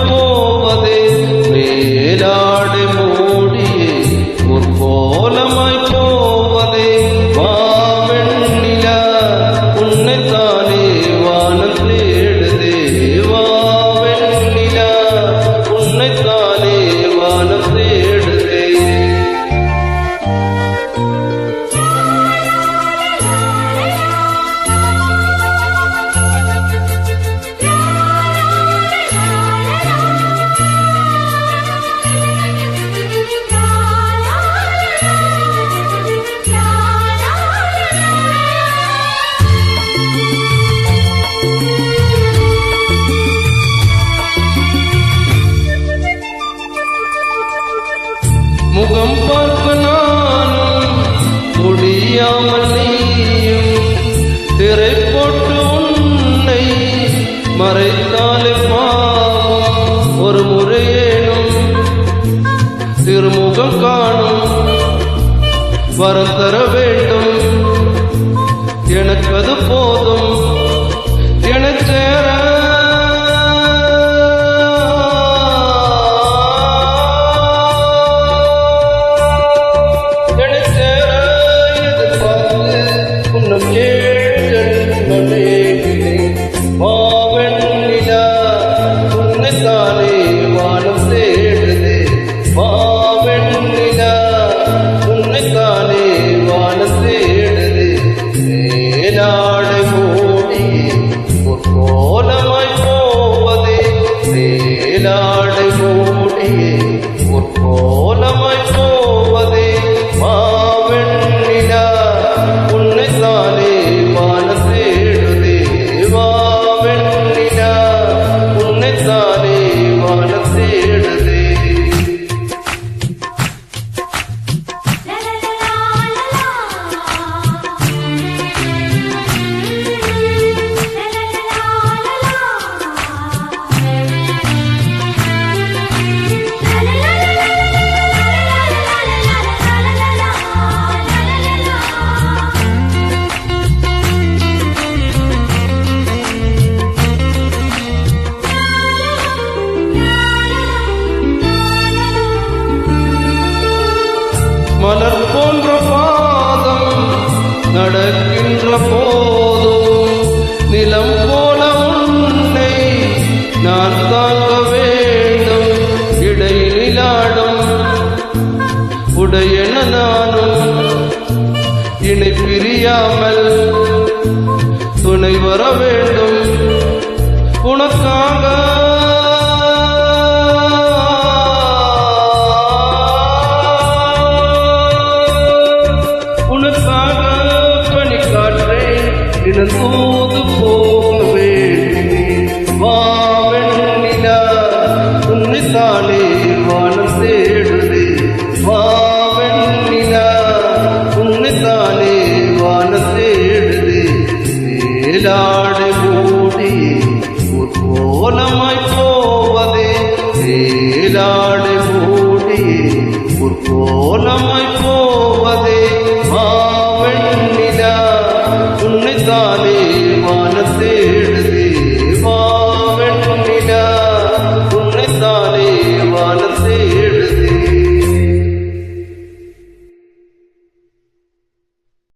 போவதே மேலாடை மூடியே முற்கோலமாய் போவதே வாவெண்ணிலா உன்னைத்தானே வானம் தேடுதே வாவெண்ணிலா உன்னைத்தானே வானம் தேடுதே முகம் பார்க்க நானும் முடியாமல் நீயும் திரை போட்டு உன்னை மறைத்தாலே பாவம் ஒரு முறையேனும் திருமுகம் காணும் வரம் தர வேண்டும் எனக்கு அது போதும் என சேர வாவெண்ணிலா உன்னைத்தானே வானம் தேடுதே வாவெண்ணிலா உன்னைத்தானே வானம் தேடுதே மேலாடை மூடியே பொற்கோலமாய் போவதே மேலாடை மூடியே பொற்கோலமாய் போவதே வாவெண்ணிலா உன்னைத்தானே வானம் தேடுதே வாவெண்ணிலா உன்னைத்தானே வானம் தேடுதே மலர் போன்ற பாதம் நடக்கின்ற போதும் நிலம் போல உன்னை நான் தாங்க வேண்டும் இடையிலாடும் உடையென நானும் இணை பிரியாமல் துணை வர வேண்டும் உனக்காக தூது போக வேண்டி வாவெண்ணிலா உன்னைத்தானே வானம் தேடுதே வாவெண்ணிலா உன்னைத்தானே வானம் தேடுதே மேலாடை மூடியே பொற்கோலமாய் போவதே மேலாடை மூடியே பொற்கோலமாய்